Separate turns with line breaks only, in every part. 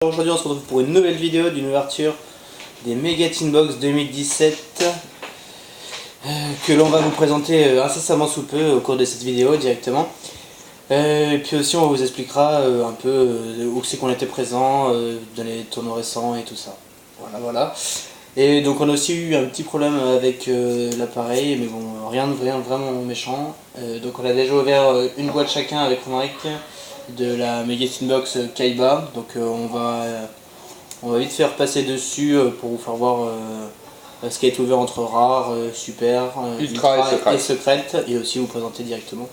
Aujourd'hui on se retrouve pour une nouvelle vidéo d'une ouverture des Mega Teen Box 2017 que l'on va vous présenter incessamment sous peu au cours de cette vidéo directement. Et puis aussi on vous expliquera un peu où c'est qu'on était présent dans les tournois récents et tout ça. Voilà. Et donc on a aussi eu un petit problème avec l'appareil, mais bon, rien de vraiment méchant. Donc on a déjà ouvert une boîte chacun avec Romaric de la Mega Teen Box Kaiba. Donc on va vite faire passer dessus pour vous faire voir ce qui a été ouvert entre rare, super, ultra et secrète, et aussi vous présenter directement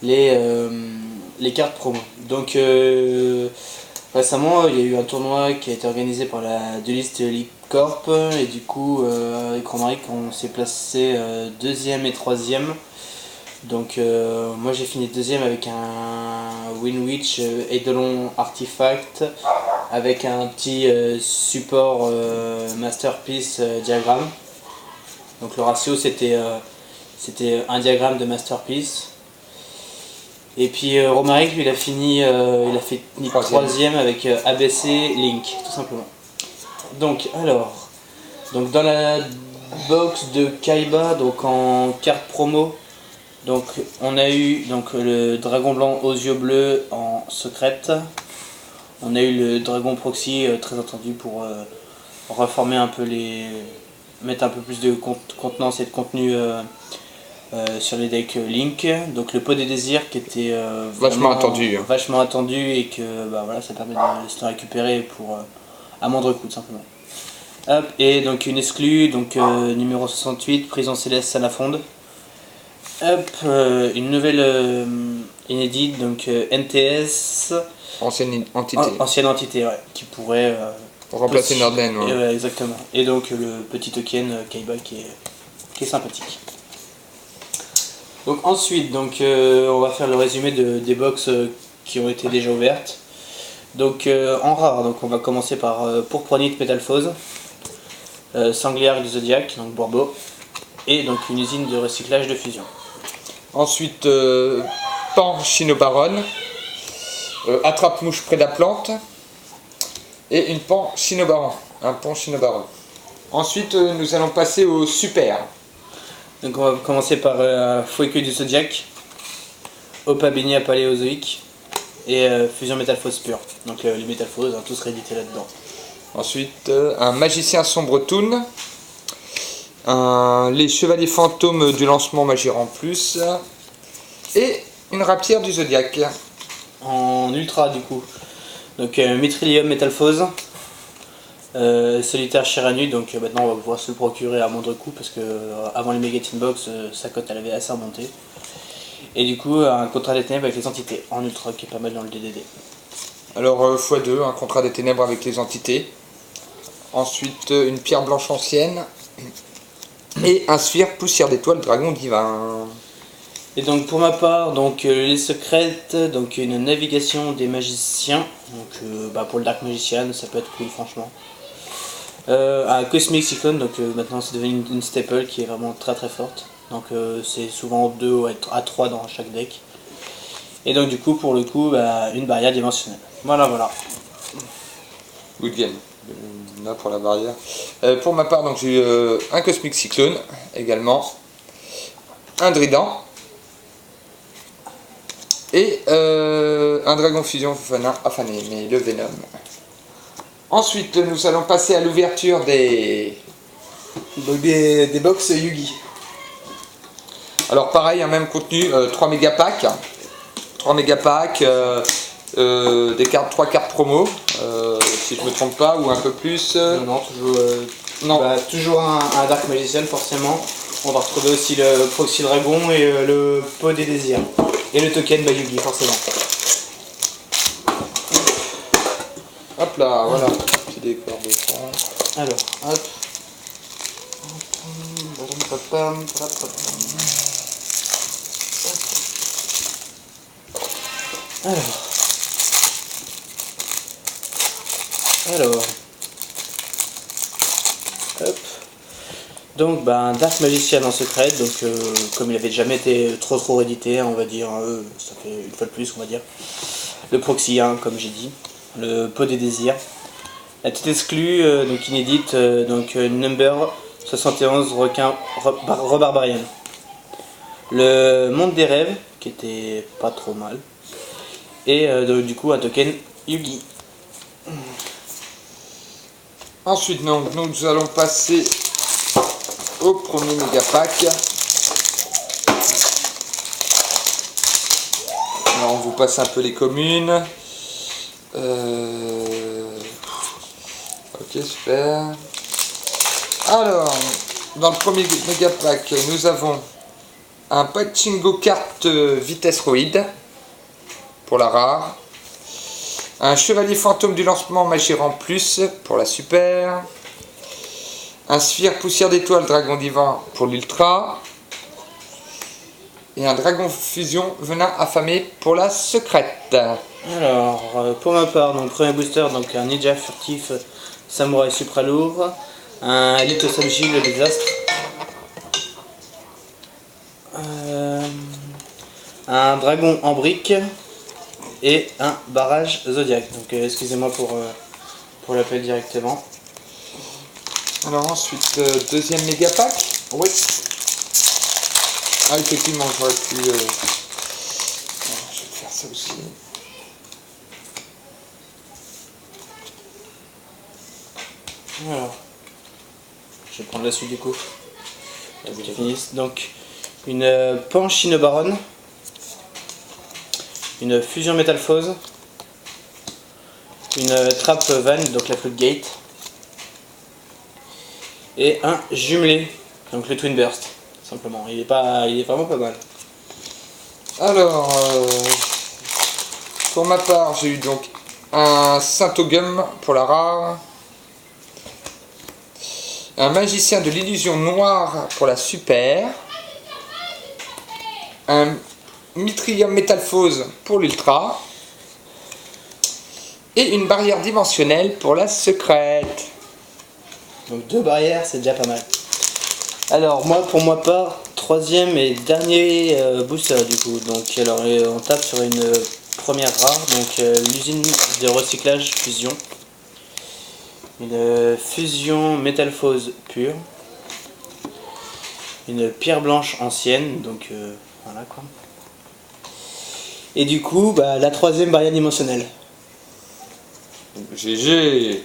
les cartes promo. Donc récemment il y a eu un tournoi qui a été organisé par la Duelist League Corp et du coup avec Romaric on s'est placé deuxième et troisième. Donc moi j'ai fini deuxième avec un Winwich Eidolon Artifact avec un petit support Masterpiece diagramme. Donc le ratio c'était un diagramme de Masterpiece. Et puis Romaric lui il a fait troisième avec ABC Link tout simplement. Donc dans la box de Kaiba, donc en carte promo, donc on a eu le dragon blanc aux yeux bleus en secrète. On a eu le dragon proxy très entendu pour reformer un peu mettre un peu plus de contenance et de contenu sur les decks Link. Donc le pot des désirs qui était vachement attendu et que voilà, ça permet de se récupérer pour à moindre coût tout simplement. Hop, et donc une exclue, donc numéro 68, prison céleste à la fonde. Hop, une nouvelle inédite, donc NTS.
Ancienne entité.
Ancienne entité, ouais, qui pourrait
remplacer Nordland. Ouais.
Ouais, exactement. Et donc le petit token Kaiba qui est sympathique. Donc ensuite, on va faire le résumé des box qui ont été déjà ouvertes. Donc en rare, donc on va commencer par Pourprenite Métalphose, Sangliard du Zodiac, donc Bourbeau, et donc une usine de recyclage de fusion.
Ensuite, Pan Chinobaron, Attrape-mouche Prédaplante, et une Pan Chinobaron, un Pan Chinobaron. Ensuite, nous allons passer au Super.
Donc on va commencer par Foueku du Zodiac, Opabenia Paléozoïque, et Fusion Métalphose pure. Donc les Métalphoses, tous réédités là-dedans.
Ensuite, un Magicien Sombre Toon, les Chevaliers Fantômes du lancement Magiran Plus, et une Rapière du Zodiac.
En ultra du coup. Donc Mitrillium Métalphose, Solitaire Chiranu, donc maintenant on va pouvoir se le procurer à moindre coût parce que avant les Mega Teen Box sa cote elle avait assez remonté. Et du coup un contrat des ténèbres avec les entités en ultra qui est pas mal dans le DDD.
Alors x2, un contrat des ténèbres avec les entités. Ensuite une pierre blanche ancienne. Et un Sphère Poussière d'étoile Dragon Divin.
Et donc pour ma part, les secrètes, donc une navigation des magiciens, donc pour le Dark Magician ça peut être cool franchement. Un Cosmic Cyclone, donc maintenant c'est devenu une staple qui est vraiment très forte. Donc c'est souvent 2 à 3 dans chaque deck. Et donc du coup pour le coup une barrière dimensionnelle. Voilà.
Good game. Là pour la barrière. Pour ma part donc j'ai eu un Cosmic Cyclone également. Un Drident. Et un Dragon Fusion affané, mais le Venom. Ensuite nous allons passer à l'ouverture des
box Yugi.
Alors pareil, un même contenu, 3 méga packs. 3 méga packs, des cartes, 3 cartes promo, si je me trompe pas, ou un peu plus.
Non, toujours un Dark Magician forcément. On va retrouver aussi le Proxy Dragon et le pot des désirs. Et le token Yugi forcément.
Hop là, voilà, petit décor de fond.
Alors, hop. Alors. Hop. Donc un Dark Magician en secret, donc comme il avait jamais été trop réédité, on va dire, ça fait une fois de plus on va dire. Le proxy 1 comme j'ai dit. le pot des désirs. La petite exclue, donc inédite, number 71 requin rebarbarian. Le monde des rêves, qui était pas trop mal. Et du coup un token Yugi.
Ensuite, nous allons passer au premier méga pack. Alors, on vous passe un peu les communes. Ok, super. Alors, dans le premier méga pack, nous avons un Pachinko carte vitesse roïde pour la rare. Un chevalier fantôme du lancement Magirant plus pour la super. Un sphère poussière d'étoile dragon divin pour l'ultra. Et un dragon fusion venin affamé pour la secrète.
Alors, pour ma part, donc premier booster, donc un ninja furtif samouraï supra lourd, un Lito Samji le désastre, un dragon en brique et un barrage zodiac. Donc excusez-moi pour l'appel directement.
Alors ensuite, deuxième méga pack.
Oui.
Ah effectivement, j'aurais pu... je vais faire ça aussi.
Alors, je vais prendre la suite du coup. Donc, une Panchine Baronne, une Fusion Métalphose, une Trappe Van, donc la Floodgate, et un jumelé, donc le Twin Burst, simplement. Il est vraiment pas mal.
Alors, pour ma part, j'ai eu donc un Saint-Ogum pour la rare, un magicien de l'illusion noire pour la super, un Mitrium Métalphose pour l'ultra, et une barrière dimensionnelle pour la secrète.
Donc 2 barrières, c'est déjà pas mal. Alors moi, pour ma part, troisième et dernier booster du coup. Donc alors on tape sur une première rare, donc l'usine de recyclage fusion. Une fusion métalphose pure. Une pierre blanche ancienne, donc voilà quoi. Et du coup, bah, la troisième barrière dimensionnelle.
GG.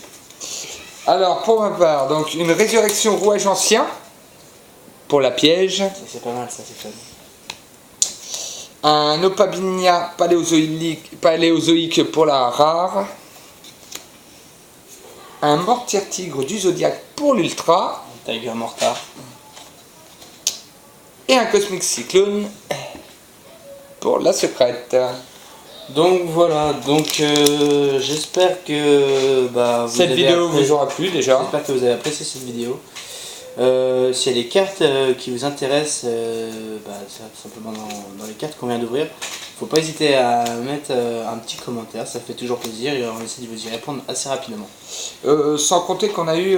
Alors pour ma part, donc une résurrection rouage ancien pour la piège.
C'est pas mal ça, c'est fun.
Un Opabinia paléozoïque pour la rare. Un mortier tigre du zodiaque pour l'ultra.
Tiger Mortar.
Et un cosmic cyclone pour la secrète.
Donc voilà, j'espère que
cette vidéo vous aura plu déjà.
J'espère que vous avez apprécié cette vidéo. S'il y a des cartes qui vous intéressent, simplement dans les cartes qu'on vient d'ouvrir, faut pas hésiter à mettre un petit commentaire, ça fait toujours plaisir et on essaie de vous y répondre assez rapidement.
Sans compter qu'on a eu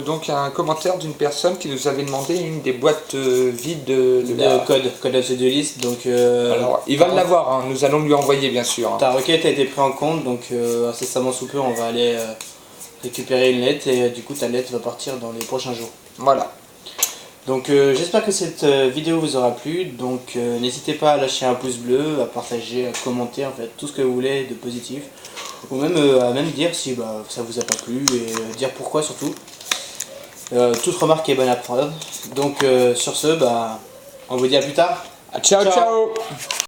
donc un commentaire d'une personne qui nous avait demandé une des boîtes vides de
code of the duelist. Donc
alors il va l'avoir, hein, nous allons lui envoyer bien sûr.
Ta requête a été prise en compte, donc incessamment sous peu on va aller récupérer une lettre et du coup ta lettre va partir dans les prochains jours.
Voilà.
Donc j'espère que cette vidéo vous aura plu, donc n'hésitez pas à lâcher un pouce bleu, à partager, à commenter, en fait tout ce que vous voulez de positif, ou même à dire si ça vous a pas plu et dire pourquoi surtout. Toute remarque est bonne à prendre. Donc sur ce, on vous dit à plus tard.
Ciao ciao.